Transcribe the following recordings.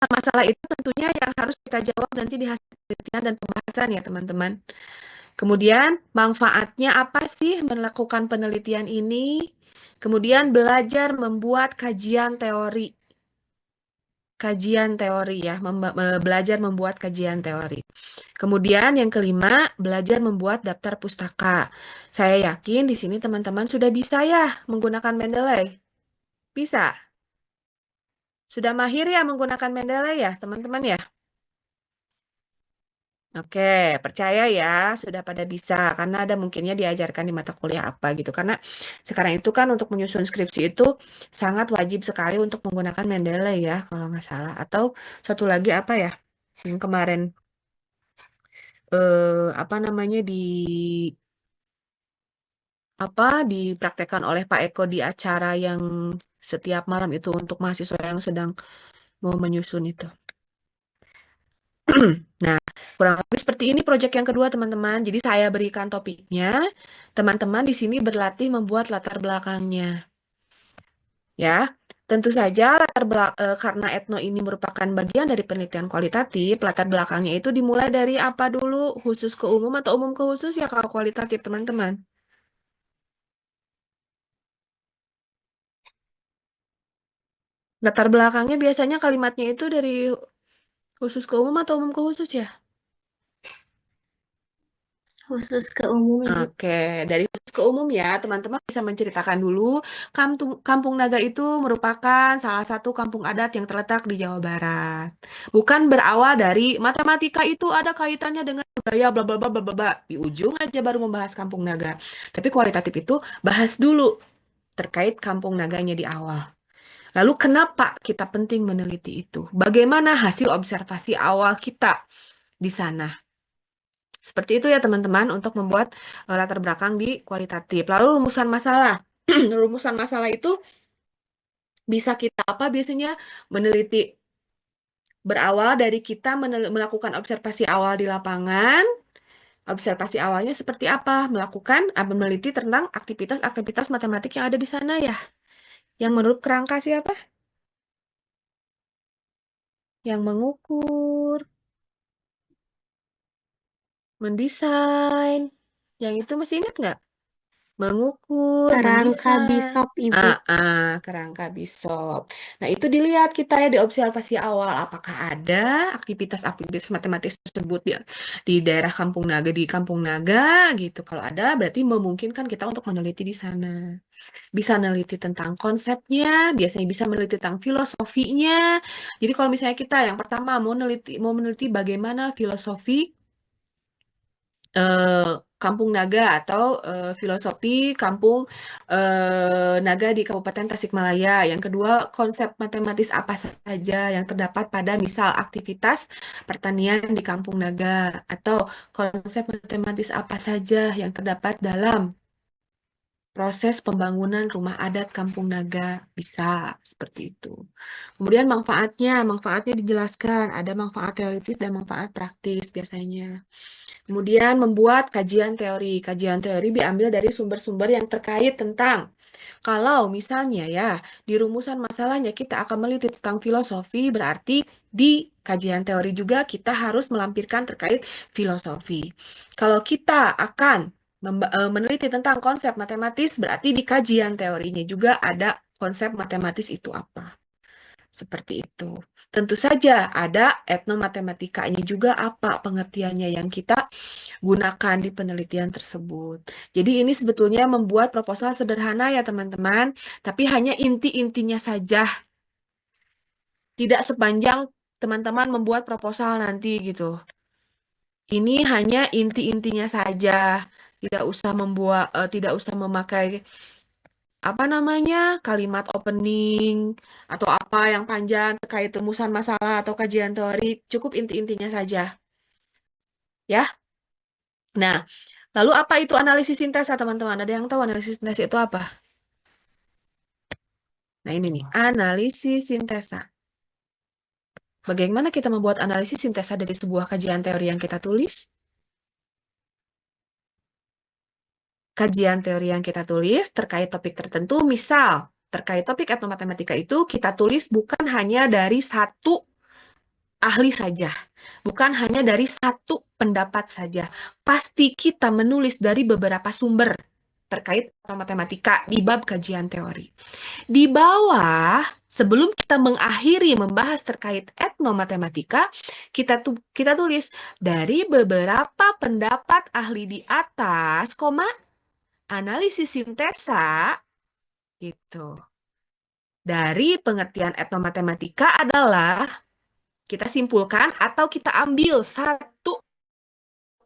Masalah itu tentunya yang harus kita jawab nanti di hasil penelitian dan pembahasan ya teman-teman. Kemudian manfaatnya apa sih melakukan penelitian ini? Kemudian belajar membuat kajian teori. Kajian teori ya, belajar membuat kajian teori. Kemudian yang kelima, belajar membuat daftar pustaka. Saya yakin di sini teman-teman sudah bisa ya menggunakan Mendeley. Bisa. Sudah mahir ya menggunakan Mendeley ya, teman-teman ya? Oke, percaya ya, sudah pada bisa. Karena ada mungkinnya diajarkan di mata kuliah apa gitu. Karena sekarang itu kan untuk menyusun skripsi itu sangat wajib sekali untuk menggunakan Mendeley ya, kalau nggak salah. Atau satu lagi apa ya, yang kemarin apa namanya dipraktekkan oleh Pak Eko di acara yang setiap malam itu untuk mahasiswa yang sedang mau menyusun itu. Nah, kurang lebih seperti ini proyek yang kedua, teman-teman. Jadi saya berikan topiknya, teman-teman di sini berlatih membuat latar belakangnya, ya. Tentu saja karena etno ini merupakan bagian dari penelitian kualitatif, latar belakangnya itu dimulai dari apa dulu? Khusus ke umum atau umum ke khusus ya kalau kualitatif, teman-teman? Latar belakangnya biasanya kalimatnya itu dari khusus ke umum atau umum ke khusus ya? Khusus ke umum, Ibu. Oke, dari khusus ke umum ya, teman-teman bisa menceritakan dulu. Kampung Naga itu merupakan salah satu kampung adat yang terletak di Jawa Barat. Bukan berawal dari matematika itu ada kaitannya dengan budaya bla bla bla bla bla bla. Di ujung aja baru membahas Kampung Naga. Tapi kualitatif itu bahas dulu terkait Kampung Naganya di awal. Lalu kenapa kita penting meneliti itu? Bagaimana hasil observasi awal kita di sana? Seperti itu ya teman-teman untuk membuat latar belakang di kualitatif. Lalu rumusan masalah. Rumusan masalah itu bisa kita apa biasanya meneliti berawal dari kita melakukan observasi awal di lapangan. Observasi awalnya seperti apa? Melakukan meneliti tentang aktivitas-aktivitas matematik yang ada di sana ya. Yang menurut kerangka siapa? Yang mengukur, mendesain. Yang itu masih ingat nggak? Mengukur, Kerangka mendesain, Bishop, Ibu. kerangka Bishop. Nah, itu dilihat kita ya di observasi awal, apakah ada aktivitas-aktivitas matematis tersebut di daerah Kampung Naga, di Kampung Naga gitu. Kalau ada, berarti memungkinkan kita untuk meneliti di sana. Bisa meneliti tentang konsepnya, biasanya bisa meneliti tentang filosofinya. Jadi kalau misalnya kita yang pertama mau meneliti bagaimana filosofi eh, Kampung Naga atau filosofi Kampung Naga di Kabupaten Tasikmalaya. Yang kedua, konsep matematis apa saja yang terdapat pada misal aktivitas pertanian di Kampung Naga atau konsep matematis apa saja yang terdapat dalam proses pembangunan rumah adat Kampung Naga bisa seperti itu. Kemudian manfaatnya dijelaskan, ada manfaat teoritis dan manfaat praktis biasanya. Kemudian membuat kajian teori. Kajian teori diambil dari sumber-sumber yang terkait tentang kalau misalnya ya di rumusan masalahnya kita akan meliti tentang filosofi, berarti di kajian teori juga kita harus melampirkan terkait filosofi. Kalau kita akan meneliti tentang konsep matematis, berarti di kajian teorinya juga ada konsep matematis itu apa. Seperti itu. Tentu saja ada etnomatematikanya juga apa pengertiannya yang kita gunakan di penelitian tersebut. Jadi ini sebetulnya membuat proposal sederhana ya teman-teman, tapi hanya inti-intinya saja, tidak sepanjang teman-teman membuat proposal nanti gitu. Ini hanya inti-intinya saja, tidak usah memakai apa namanya kalimat opening atau apa yang panjang terkait rumusan masalah atau kajian teori, cukup inti-intinya saja, ya. Nah, lalu apa itu analisis sintesa, teman-teman? Ada yang tahu analisis sintesa itu apa? Nah, ini nih, analisis sintesa. Bagaimana kita membuat analisis sintesa dari sebuah kajian teori yang kita tulis? Kajian teori yang kita tulis terkait topik tertentu, misal terkait topik atau matematika itu kita tulis bukan hanya dari satu ahli saja, bukan hanya dari satu pendapat saja. Pasti kita menulis dari beberapa sumber terkait matematika di bab kajian teori. Di bawah, sebelum kita mengakhiri membahas terkait etnomatematika, kita tulis dari beberapa pendapat ahli di atas, koma, analisis sintesa, gitu. Dari pengertian etnomatematika adalah kita simpulkan atau kita ambil satu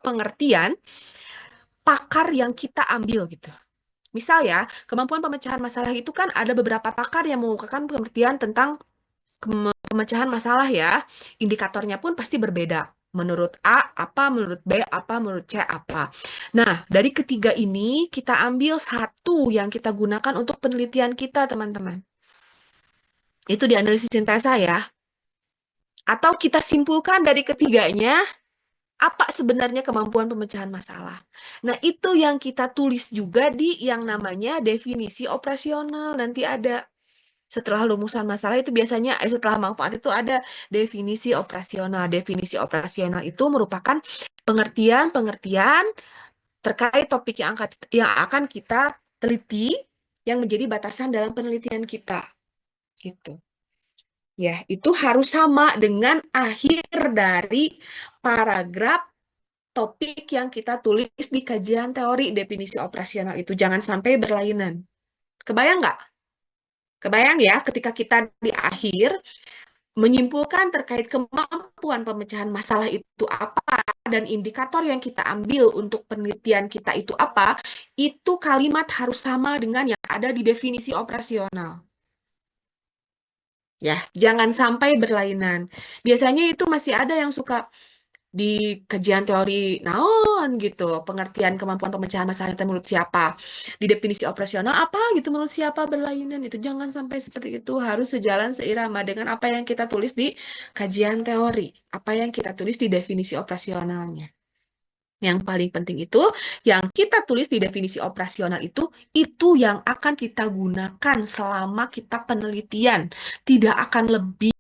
pengertian pakar yang kita ambil gitu. Misal ya, kemampuan pemecahan masalah itu kan ada beberapa pakar yang mengukakan pengertian tentang pemecahan masalah ya. Indikatornya pun pasti berbeda. Menurut A apa, menurut B apa, menurut C apa. Nah, dari ketiga ini kita ambil satu yang kita gunakan untuk penelitian kita, teman-teman. Itu di analisis sintesa ya. Atau kita simpulkan dari ketiganya, apa sebenarnya kemampuan pemecahan masalah. Nah, itu yang kita tulis juga di yang namanya definisi operasional. Nanti ada setelah rumusan masalah itu biasanya, setelah manfaat itu ada definisi operasional. Definisi operasional itu merupakan pengertian-pengertian terkait topik yang akan kita teliti yang menjadi batasan dalam penelitian kita. Gitu. Ya, itu harus sama dengan akhir dari paragraf topik yang kita tulis di kajian teori definisi operasional itu. Jangan sampai berlainan. Kebayang nggak? Kebayang ya, ketika kita di akhir menyimpulkan terkait kemampuan pemecahan masalah itu apa dan indikator yang kita ambil untuk penelitian kita itu apa, itu kalimat harus sama dengan yang ada di definisi operasional. Ya, jangan sampai berlainan. Biasanya itu masih ada yang suka di kajian teori naon gitu, pengertian kemampuan pemecahan masalah itu menurut siapa, di definisi operasional apa gitu menurut siapa berlainan. Itu jangan sampai seperti itu, harus sejalan seirama dengan apa yang kita tulis di kajian teori, apa yang kita tulis di definisi operasionalnya. Yang paling penting itu yang kita tulis di definisi operasional itu yang akan kita gunakan selama kita penelitian, tidak akan lebih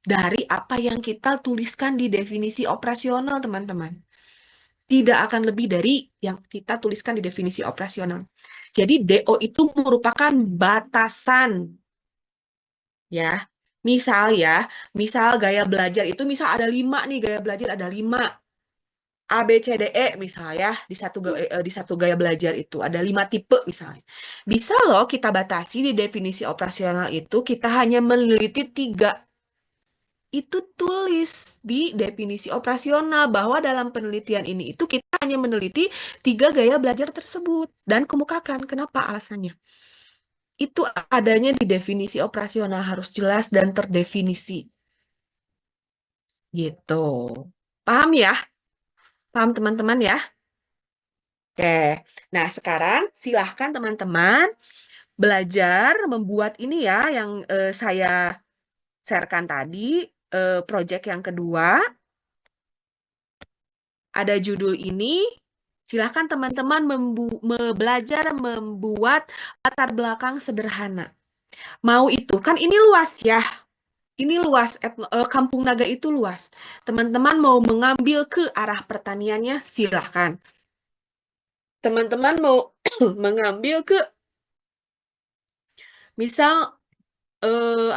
dari apa yang kita tuliskan di definisi operasional, teman-teman. Tidak akan lebih dari yang kita tuliskan di definisi operasional. Jadi DO itu merupakan batasan. Ya, misal gaya belajar itu misal ada 5 nih, gaya belajar ada 5. A, B, C, D, E misalnya di satu gaya belajar itu ada 5 tipe misalnya. Bisa loh kita batasi di definisi operasional itu kita hanya meneliti 3. Itu tulis di definisi operasional bahwa dalam penelitian ini itu kita hanya meneliti 3 gaya belajar tersebut dan kemukakan. Kenapa alasannya? Itu adanya di definisi operasional harus jelas dan terdefinisi. Gitu. Paham ya? Paham teman-teman ya? Oke. Nah, sekarang silahkan teman-teman belajar membuat ini ya yang saya sharekan tadi, project yang kedua. Ada judul ini, silahkan teman-teman belajar membuat latar belakang sederhana. Mau itu, kan ini luas ya. Ini luas, Kampung Naga itu luas. Teman-teman mau mengambil ke arah pertaniannya, silahkan. Teman-teman mau mengambil ke, misal,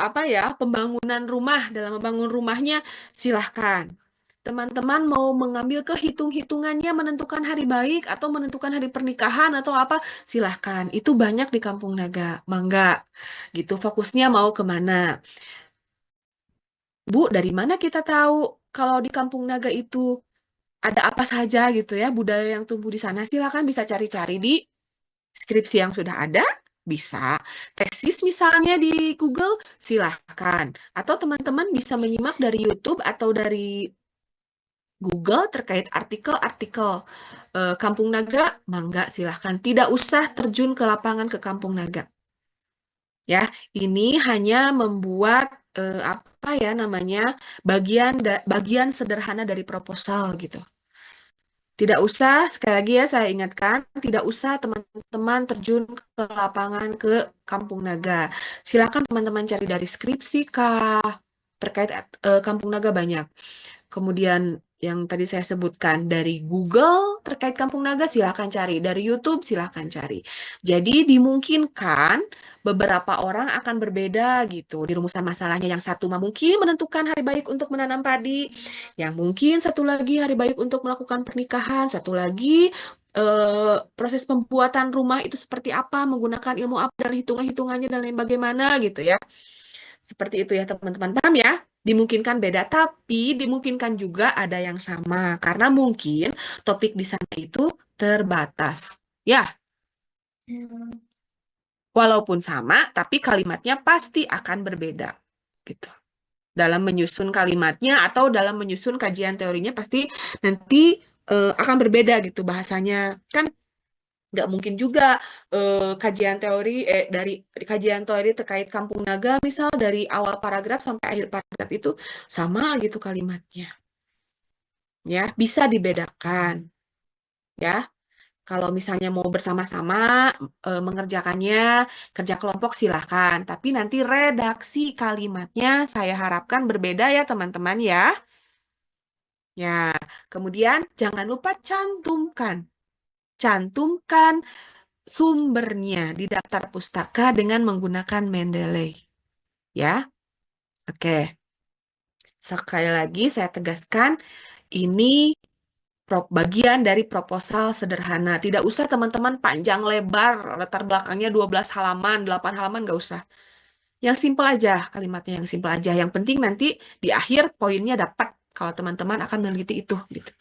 apa ya, pembangunan rumah, dalam membangun rumahnya, silahkan. Teman-teman mau mengambil kehitung-hitungannya menentukan hari baik atau menentukan hari pernikahan atau apa, silahkan. Itu banyak di Kampung Naga, mangga. Gitu, fokusnya mau kemana. Bu, dari mana kita tahu kalau di Kampung Naga itu ada apa saja gitu ya, budaya yang tumbuh di sana, silahkan bisa cari-cari di skripsi yang sudah ada, bisa. Tesis misalnya di Google, silahkan. Atau teman-teman bisa menyimak dari YouTube atau dari Google terkait artikel-artikel Kampung Naga, mangga silahkan. Tidak usah terjun ke lapangan ke Kampung Naga. Ya, ini hanya membuat apa ya namanya bagian sederhana dari proposal gitu. Tidak usah, sekali lagi ya saya ingatkan, tidak usah teman-teman terjun ke lapangan ke Kampung Naga. Silakan teman-teman cari dari skripsi kah, terkait Kampung Naga banyak. Kemudian yang tadi saya sebutkan dari Google terkait Kampung Naga silahkan cari, dari YouTube silahkan cari. Jadi dimungkinkan beberapa orang akan berbeda gitu di rumusan masalahnya. Yang satu mah mungkin menentukan hari baik untuk menanam padi, yang mungkin satu lagi hari baik untuk melakukan pernikahan, satu lagi proses pembuatan rumah itu seperti apa, menggunakan ilmu apa dan hitungan-hitungannya dan lain bagaimana gitu ya. Seperti itu ya teman-teman. Paham ya? Dimungkinkan beda, tapi dimungkinkan juga ada yang sama. Karena mungkin topik di sana itu terbatas. Ya, walaupun sama, tapi kalimatnya pasti akan berbeda. Gitu. Dalam menyusun kalimatnya atau dalam menyusun kajian teorinya pasti nanti akan berbeda gitu bahasanya. Kan nggak mungkin juga kajian teori dari kajian teori terkait Kampung Naga misal dari awal paragraf sampai akhir paragraf itu sama gitu kalimatnya ya bisa dibedakan ya kalau misalnya mau bersama-sama mengerjakannya kerja kelompok silahkan tapi nanti redaksi kalimatnya saya harapkan berbeda ya teman-teman ya ya kemudian jangan lupa cantumkan sumbernya di daftar pustaka dengan menggunakan Mendeley. Ya, oke. Sekali lagi saya tegaskan, ini bagian dari proposal sederhana. Tidak usah teman-teman panjang lebar, latar belakangnya 12 halaman, 8 halaman, nggak usah. Yang simpel aja, kalimatnya yang simpel aja. Yang penting nanti di akhir poinnya dapat kalau teman-teman akan meneliti itu. Gitu.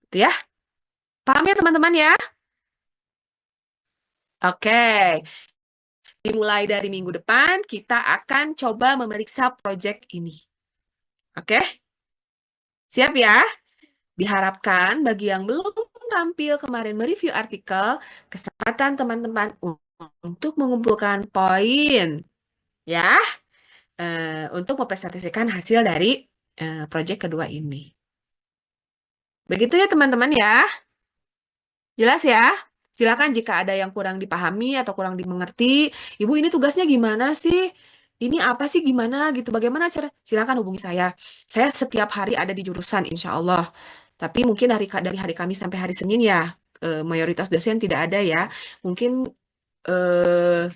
Gitu ya. Paham ya teman-teman ya? Oke. Dimulai dari minggu depan, kita akan coba memeriksa proyek ini. Oke? Siap ya? Diharapkan bagi yang belum tampil kemarin mereview artikel, kesempatan teman-teman untuk mengumpulkan poin, ya, untuk mempresentasikan hasil dari proyek kedua ini. Begitu ya teman-teman ya? Jelas ya? Silakan jika ada yang kurang dipahami atau kurang dimengerti, Ibu ini tugasnya gimana sih? Ini apa sih gimana gitu? Bagaimana cara? Silakan hubungi saya. Saya setiap hari ada di jurusan, insya Allah. Tapi mungkin dari hari Kamis sampai hari Senin ya, mayoritas dosen tidak ada ya. Mungkin eh,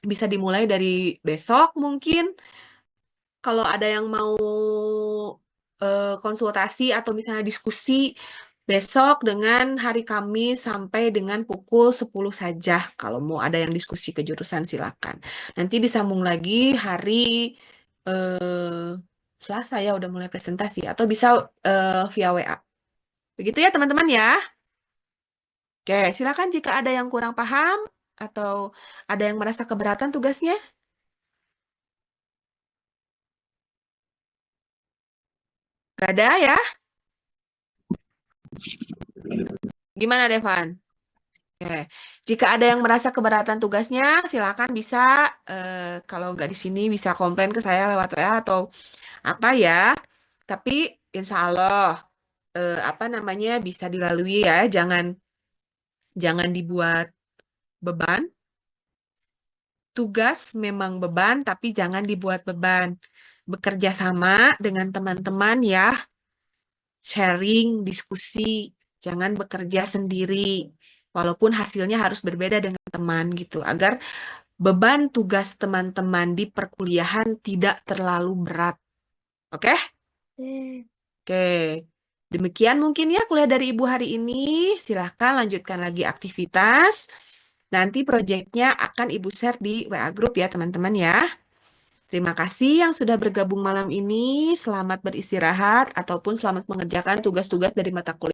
bisa dimulai dari besok mungkin. Kalau ada yang mau konsultasi atau misalnya diskusi besok dengan hari Kamis sampai dengan pukul 10 saja. Kalau mau ada yang diskusi ke jurusan silakan. Nanti disambung lagi hari eh, Selasa ya udah mulai presentasi atau bisa via WA. Begitu ya teman-teman ya. Oke, silakan jika ada yang kurang paham atau ada yang merasa keberatan tugasnya. Gak ada ya? Gimana Devan? Oke, jika ada yang merasa keberatan tugasnya, silakan bisa kalau nggak di sini bisa komplain ke saya lewat WA atau apa ya. Tapi insya Allah apa namanya bisa dilalui ya. Jangan dibuat beban. Tugas memang beban, tapi jangan dibuat beban. Bekerja sama dengan teman-teman ya, sharing, diskusi, jangan bekerja sendiri. Walaupun hasilnya harus berbeda dengan teman gitu, agar beban tugas teman-teman di perkuliahan tidak terlalu berat. Oke? Oke. Demikian mungkin ya kuliah dari Ibu hari ini. Silahkan lanjutkan lagi aktivitas. Nanti proyeknya akan Ibu share di WA Group ya teman-teman ya. Terima kasih yang sudah bergabung malam ini. Selamat beristirahat ataupun selamat mengerjakan tugas-tugas dari mata kuliah.